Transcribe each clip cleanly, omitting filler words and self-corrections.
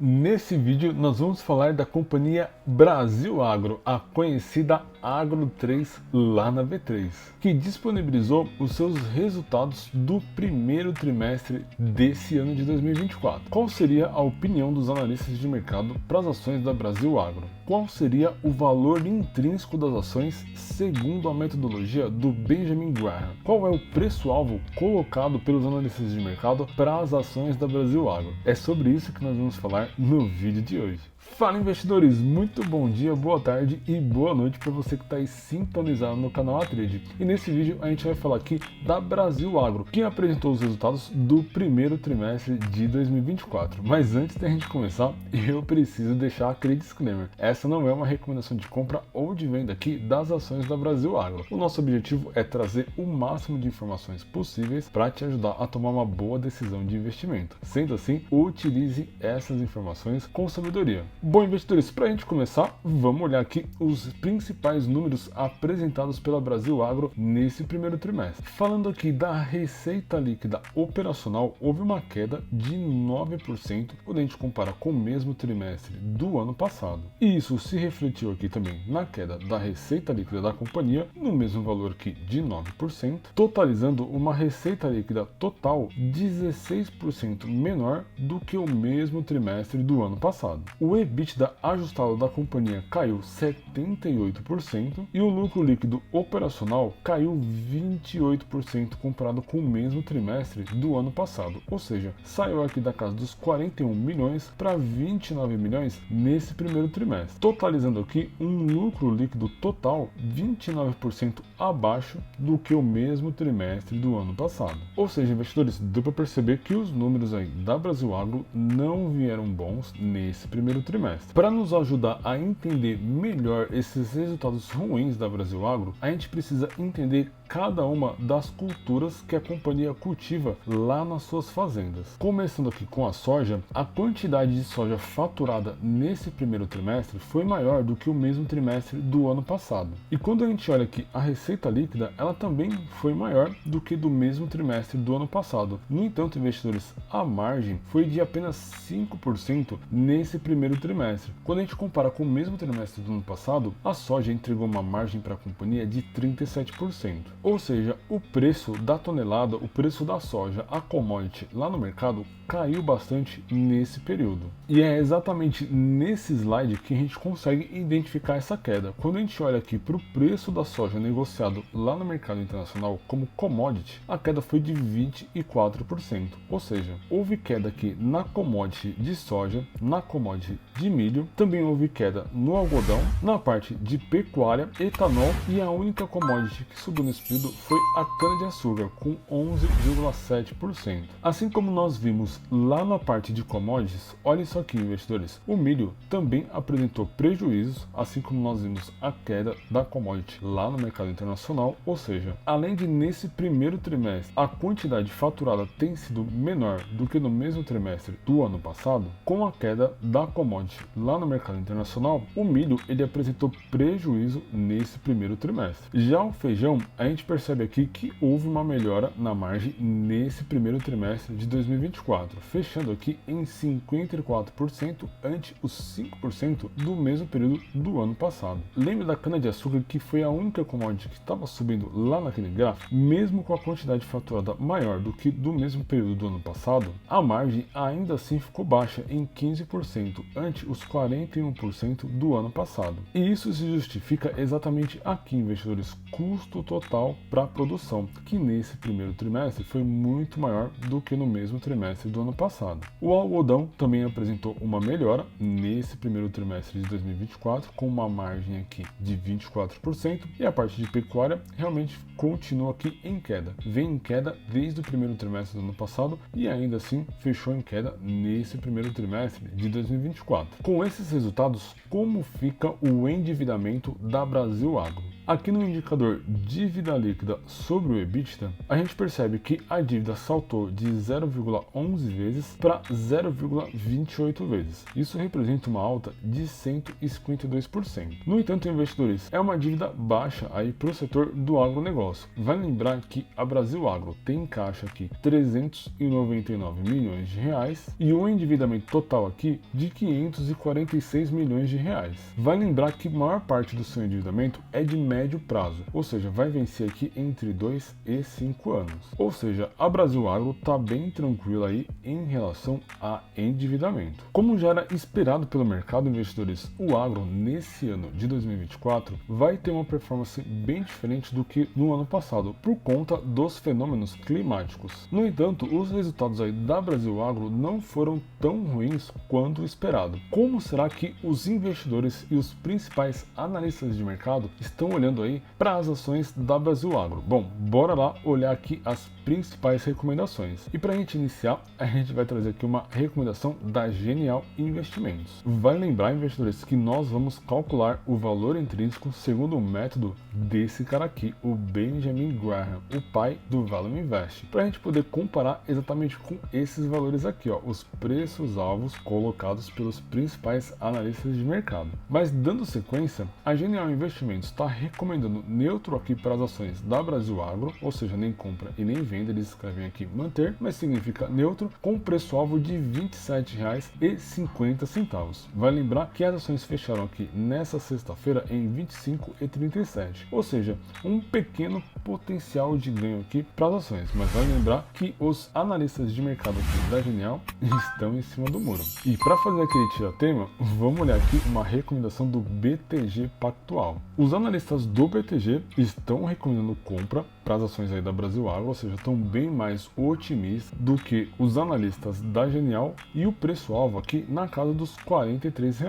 Nesse vídeo nós vamos falar da companhia Brasil Agro, a conhecida Agro 3 lá na B3, que disponibilizou os seus resultados do primeiro trimestre desse ano de 2024. Qual seria a opinião dos analistas de mercado para as ações da Brasil Agro? Qual seria o valor intrínseco das ações segundo a metodologia do Benjamin Graham? Qual é o preço-alvo colocado pelos analistas de mercado para as ações da Brasil Agro? É sobre isso que nós vamos falar no vídeo de hoje. Fala, investidores, muito bom dia, boa tarde e boa noite para você que está aí sintonizado no canal A-Trade. E nesse vídeo a gente vai falar aqui da Brasil Agro, que apresentou os resultados do primeiro trimestre de 2024. Mas antes da gente começar, eu preciso deixar aquele disclaimer. Essa não é uma recomendação de compra ou de venda aqui das ações da Brasil Agro. O nosso objetivo é trazer o máximo de informações possíveis para te ajudar a tomar uma boa decisão de investimento. Sendo assim, utilize essas informações com sabedoria. Bom, investidores, para a gente começar, vamos olhar aqui os principais números apresentados pela Brasil Agro nesse primeiro trimestre. Falando aqui da receita líquida operacional, houve uma queda de 9% quando a gente compara com o mesmo trimestre do ano passado. E isso se refletiu aqui também na queda da receita líquida da companhia, no mesmo valor aqui de 9%, totalizando uma receita líquida total 16% menor do que o mesmo trimestre do ano passado. O EBITDA ajustado da companhia caiu 78% e o lucro líquido operacional caiu 28% comparado com o mesmo trimestre do ano passado, ou seja, saiu aqui da casa dos 41 milhões para 29 milhões nesse primeiro trimestre, totalizando aqui um lucro líquido total 29% abaixo do que o mesmo trimestre do ano passado. Ou seja, investidores, deu para perceber que os números aí da Brasil Agro não vieram bons nesse primeiro trimestre. Para nos ajudar a entender melhor esses resultados ruins da Brasil Agro, a gente precisa entender cada uma das culturas que a companhia cultiva lá nas suas fazendas. Começando aqui com a soja, a quantidade de soja faturada nesse primeiro trimestre foi maior do que o mesmo trimestre do ano passado. E quando a gente olha aqui a receita líquida, ela também foi maior do que do mesmo trimestre do ano passado. No entanto, investidores, a margem foi de apenas 5% nesse primeiro trimestre. Quando a gente compara com o mesmo trimestre do ano passado, a soja entregou uma margem para a companhia de 37%. Ou seja, o preço da tonelada, o preço da soja, a commodity lá no mercado, caiu bastante nesse período. E é exatamente nesse slide que a gente consegue identificar essa queda. Quando a gente olha aqui para o preço da soja negociado lá no mercado internacional como commodity, a queda foi de 24%. Ou seja, houve queda aqui na commodity de soja, na commodity de milho, também houve queda no algodão, na parte de pecuária, etanol, e a única commodity que subiu nesse período foi a cana-de-açúcar, com 11,7%. Assim como nós vimos lá na parte de commodities, olha só aqui, investidores, o milho também apresentou prejuízos, assim como nós vimos a queda da commodity lá no mercado internacional, ou seja, além de nesse primeiro trimestre a quantidade faturada tem sido menor do que no mesmo trimestre do ano passado, com a queda da commodity lá no mercado internacional, o milho ele apresentou prejuízo nesse primeiro trimestre. Já o feijão, a gente percebe aqui que houve uma melhora na margem nesse primeiro trimestre de 2024, fechando aqui em 54% ante os 5% do mesmo período do ano passado. Lembra da cana-de-açúcar, que foi a única commodity que estava subindo lá naquele gráfico? Mesmo com a quantidade faturada maior do que do mesmo período do ano passado, a margem ainda assim ficou baixa em 15% ante os 41% do ano passado. E isso se justifica exatamente aqui, investidores, custo total para a produção, que nesse primeiro trimestre foi muito maior do que no mesmo trimestre do ano passado. O algodão também apresentou uma melhora nesse primeiro trimestre de 2024, com uma margem aqui de 24%, e a parte de pecuária realmente continua aqui em queda. Vem em queda desde o primeiro trimestre do ano passado e ainda assim fechou em queda nesse primeiro trimestre de 2024. Com esses resultados, como fica o endividamento da Brasil Agro? Aqui no indicador dívida líquida sobre o EBITDA, a gente percebe que a dívida saltou de 0,11 vezes para 0,28 vezes. Isso representa uma alta de 152%. No entanto, investidores, é uma dívida baixa aí para o setor do agronegócio. Vai lembrar que a Brasil Agro tem em caixa aqui 399 milhões de reais e um endividamento total aqui de 546 milhões de reais. Vai lembrar que a maior parte do seu endividamento é de médio prazo, ou seja, vai vencer aqui entre 2 e 5 anos. Ou seja, a Brasil Agro está bem tranquila aí em relação a endividamento. Como já era esperado pelo mercado, investidores, o agro nesse ano de 2024 vai ter uma performance bem diferente do que no ano passado, por conta dos fenômenos climáticos. No entanto, os resultados aí da Brasil Agro não foram tão ruins quanto esperado. Como será que os investidores e os principais analistas de mercado estão olhando aí para as ações da Brasil Agro? Bom, bora lá olhar aqui as principais recomendações. E para a gente iniciar, a gente vai trazer aqui uma recomendação da Genial Investimentos. Vai lembrar, investidores, que nós vamos calcular o valor intrínseco segundo o método desse cara aqui, o Benjamin Graham, o pai do Value Invest, para a gente poder comparar exatamente com esses valores aqui, ó, os preços-alvos colocados pelos principais analistas de mercado. Mas dando sequência, a Genial Investimentos está recomendando neutro aqui para as ações da Brasil Agro, ou seja, nem compra e nem venda, eles escrevem aqui manter, mas significa neutro, com preço-alvo de R$ 27,50. Vai lembrar que as ações fecharam aqui nessa sexta-feira em R$ 25,37, ou seja, um pequeno potencial de ganho aqui para as ações, mas vai lembrar que os analistas de mercado aqui da Genial estão em cima do muro. E para fazer aquele tira-tema, vamos olhar aqui uma recomendação do BTG Pactual. Os analistas do BTG estão recomendando compra para as ações aí da Brasil Agro, ou seja, estão bem mais otimistas do que os analistas da Genial, e o preço-alvo aqui na casa dos R$ 43.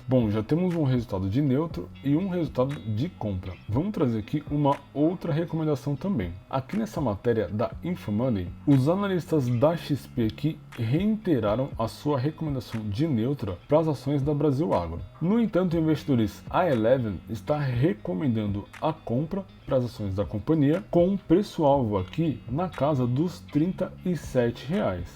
Bom, já temos um resultado de neutro e um resultado de compra. Vamos trazer aqui uma outra recomendação também. Aqui nessa matéria da InfoMoney, os analistas da XP aqui reiteraram a sua recomendação de neutra para as ações da Brasil Agro. No entanto, investidores, a Eleven está recomendando a compra para as ações da companhia com um preço-alvo aqui na casa dos R$ 37.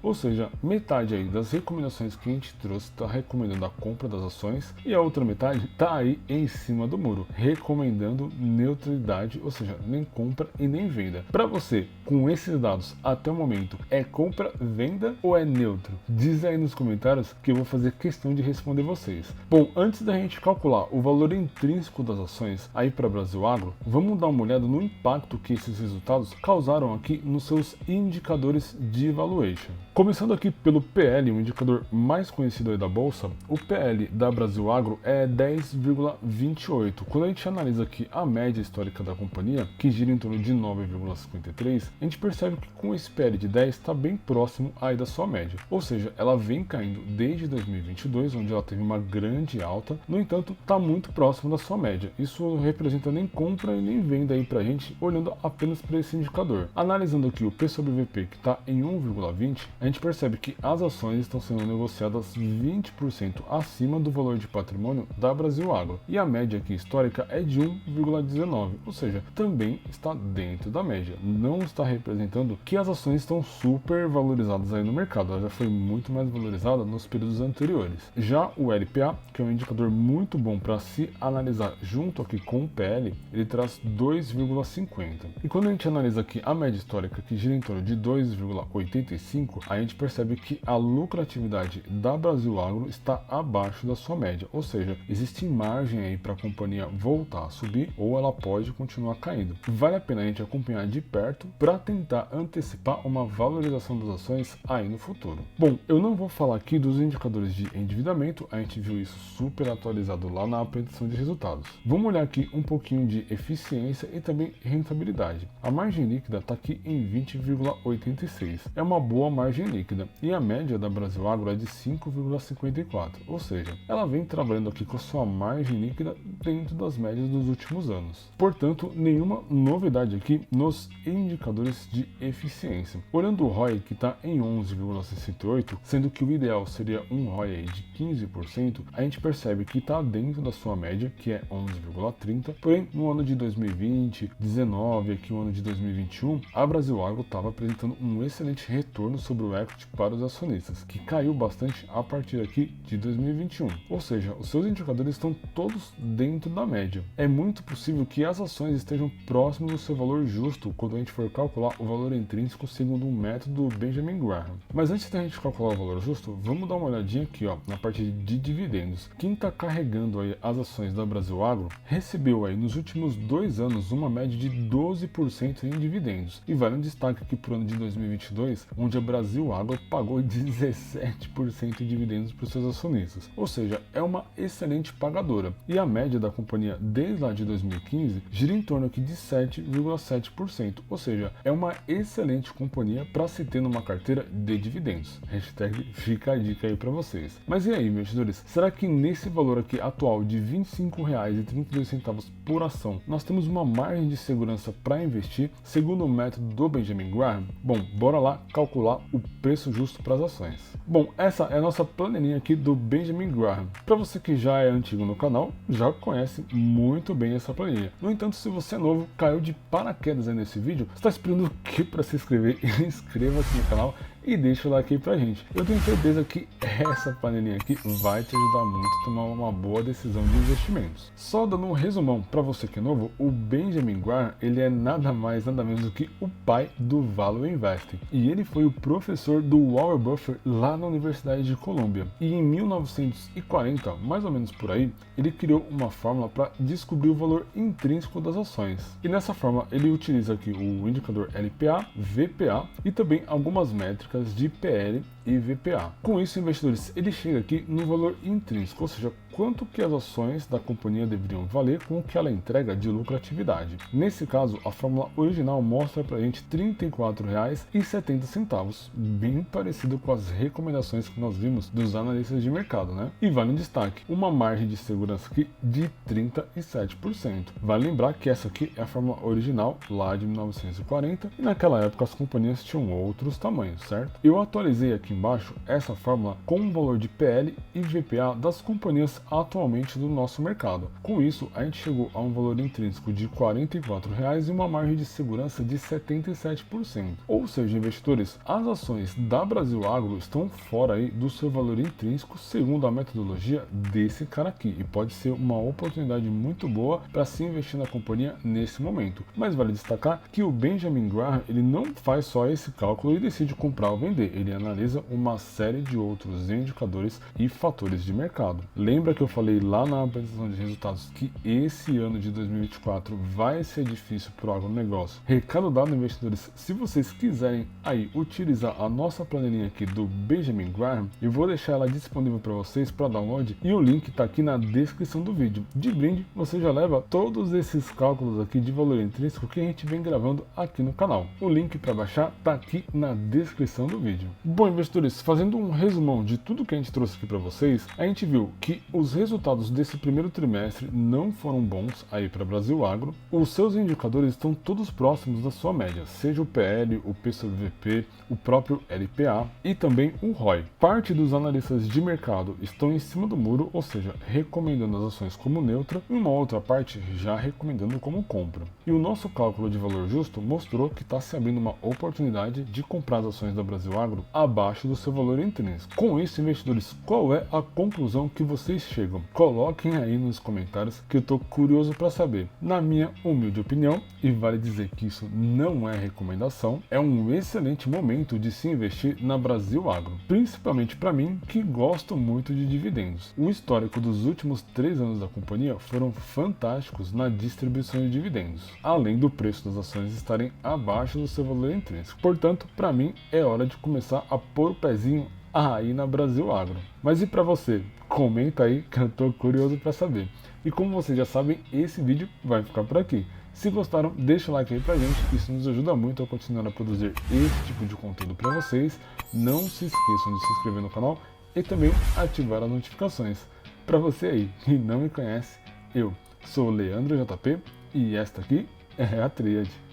Ou seja, metade aí das recomendações que a gente trouxe está recomendando a compra das ações e a outra metade está aí em cima do muro, recomendando neutralidade, ou seja, nem compra e nem venda. Para você, com esses dados até o momento, é compra, venda ou é neutro? Diz aí nos comentários que eu vou fazer questão de responder vocês. Bom, antes da gente calcular o valor intrínseco das ações aí para Brasil Agro, vamos dar uma olhada no impacto que esses resultados causaram aqui nos seus indicadores de valuation. Começando aqui pelo PL, o indicador mais conhecido aí da bolsa, o PL da Brasil Agro é 10,28. Quando a gente analisa aqui a média histórica da companhia, que gira em torno de 9,53, a gente percebe que com esse PL de 10 está bem próximo aí da sua média. Ou seja, ela vem caindo desde 2022, onde ela teve uma grande alta, no entanto, está muito próximo da sua média. Isso não representa nem compra e nem venda aí pra gente, olhando apenas para esse indicador. Analisando aqui o P sobre VP, que está em 1,20, a gente percebe que as ações estão sendo negociadas 20% acima do valor de patrimônio da Brasil Agro, e a média aqui histórica é de 1,19, ou seja, também está dentro da média. Não está representando que as ações estão super valorizadas aí no mercado, ela já foi muito mais valorizada nos períodos anteriores. Já o LPA, que é um indicador muito bom para se analisar junto aqui com o PL, ele traz 2,50. E quando a gente analisa aqui a média histórica, que gira em torno de 2,85, a gente percebe que a lucratividade da Brasil Agro está abaixo da sua média, ou seja, existe margem aí para a companhia voltar a subir ou ela pode continuar caindo. Vale a pena a gente acompanhar de perto para tentar antecipar uma valorização das ações aí no futuro. Bom, eu não vou falar aqui dos indicadores de endividamento, a gente viu isso super atualizado lá na apresentação de resultados. Vamos olhar aqui um pouquinho de eficiência e também rentabilidade. 20. A margem líquida está aqui em 20,86. É uma boa margem líquida e a média da Brasil Agro é de 5,54, ou seja, ela vem trabalhando aqui com a sua margem líquida dentro das médias dos últimos anos. Portanto, nenhuma novidade aqui nos indicadores de eficiência. Olhando o ROI, que está em 11,68, sendo que o ideal seria um ROI aí de 15%, a gente percebe que está dentro da sua média, que é 11,30, porém no ano de 2020, 19 aqui o ano de 2021, a Brasil Agro estava apresentando um excelente retorno sobre o equity para os acionistas, que caiu bastante a partir aqui de 2021. Ou seja, os seus indicadores estão todos dentro da média. É muito possível que as ações estejam próximas do seu valor justo quando a gente for calcular o valor intrínseco segundo o método Benjamin Graham. Mas antes da gente calcular o valor justo, vamos dar uma olhadinha aqui, ó, na parte de dividendos. Quem está carregando aí as ações da Brasil Agro recebeu aí nos últimos 2 anos uma média de 12% em dividendos. E vale um destaque aqui para o ano de 2022, onde a Brasil Agro pagou 17% em dividendos para os seus acionistas. Ou seja, é uma excelente pagadora. E a média da companhia desde lá de 2015 gira em torno aqui de 7,7%. Ou seja, é uma excelente companhia para se ter numa carteira de dividendos. Hashtag fica a dica aí para vocês. Mas e aí, investidores? Será que nesse valor aqui atual de R$ 25,32 por ação, nós temos uma margem de segurança para investir segundo o método do Benjamin Graham? Bom, bora lá calcular o preço justo para as ações. Bom, essa é a nossa planilha aqui do Benjamin Graham. Para você que já é antigo no canal, já conhece muito bem essa planilha. No entanto, se você é novo, caiu de paraquedas aí nesse vídeo, está esperando o que para se inscrever? Inscreva-se no canal e deixa o like aí pra gente. Eu tenho certeza que essa panelinha aqui vai te ajudar muito a tomar uma boa decisão de investimentos. Só dando um resumão para você que é novo, o Benjamin Graham, ele é nada mais, nada menos do que o pai do Value Investing. E ele foi o professor do Warren Buffett lá na Universidade de Colômbia. E em 1940, mais ou menos por aí, ele criou uma fórmula para descobrir o valor intrínseco das ações. E nessa fórmula ele utiliza aqui o indicador LPA, VPA e também algumas métricas de PL e VPA. Com isso, investidores, ele chega aqui no valor intrínseco, ou seja, quanto que as ações da companhia deveriam valer com o que ela entrega de lucratividade. Nesse caso, a fórmula original mostra pra gente R$ 34,70, bem parecido com as recomendações que nós vimos dos analistas de mercado, né? E vale um destaque, uma margem de segurança aqui de 37%. Vale lembrar que essa aqui é a fórmula original lá de 1940 e naquela época as companhias tinham outros tamanhos, certo? Eu atualizei aqui embaixo essa fórmula com o valor de PL e VPA das companhias atualmente do nosso mercado. Com isso, a gente chegou a um valor intrínseco de R$ 44,00 e uma margem de segurança de 77%. Ou seja, investidores, as ações da Brasil Agro estão fora aí do seu valor intrínseco segundo a metodologia desse cara aqui e pode ser uma oportunidade muito boa para se investir na companhia nesse momento. Mas vale destacar que o Benjamin Graham ele não faz só esse cálculo e decide comprar ou vender, ele analisa uma série de outros indicadores e fatores de mercado. Lembra que eu falei lá na apresentação de resultados que esse ano de 2024 vai ser difícil para o agronegócio? Recado dado, investidores, se vocês quiserem aí utilizar a nossa planilhinha aqui do Benjamin Graham, eu vou deixar ela disponível para vocês para download e o link está aqui na descrição do vídeo. De brinde, você já leva todos esses cálculos aqui de valor intrínseco que a gente vem gravando aqui no canal. O link para baixar está aqui na descrição do vídeo. Bom, investidores, fazendo um resumão de tudo que a gente trouxe aqui para vocês, a gente viu que os resultados desse primeiro trimestre não foram bons aí para Brasil Agro. Os seus indicadores estão todos próximos da sua média, seja o PL, o P/VP, o próprio LPA e também o ROI. Parte dos analistas de mercado estão em cima do muro, ou seja, recomendando as ações como neutra, e uma outra parte já recomendando como compra. E o nosso cálculo de valor justo mostrou que está se abrindo uma oportunidade de comprar as ações da Brasil Agro abaixo do seu valor intrínseco. Com isso, investidores, qual é a conclusão que vocês chegam? Coloquem aí nos comentários que eu estou curioso para saber. Na minha humilde opinião, e vale dizer que isso não é recomendação, é um excelente momento de se investir na Brasil Agro, principalmente para mim que gosto muito de dividendos. O histórico dos últimos 3 anos da companhia foram fantásticos na distribuição de dividendos, além do preço das ações estarem abaixo do seu valor intrínseco. Portanto, para mim é hora de começar a pôr o pezinho aí na Brasil Agro. Mas e para você? Comenta aí que eu tô curioso para saber. E como vocês já sabem, esse vídeo vai ficar por aqui. Se gostaram, deixa o like aí pra gente, isso nos ajuda muito a continuar a produzir esse tipo de conteúdo para vocês. Não se esqueçam de se inscrever no canal e também ativar as notificações. Para você aí que não me conhece, eu sou o Leandro JP e esta aqui é a Tríade.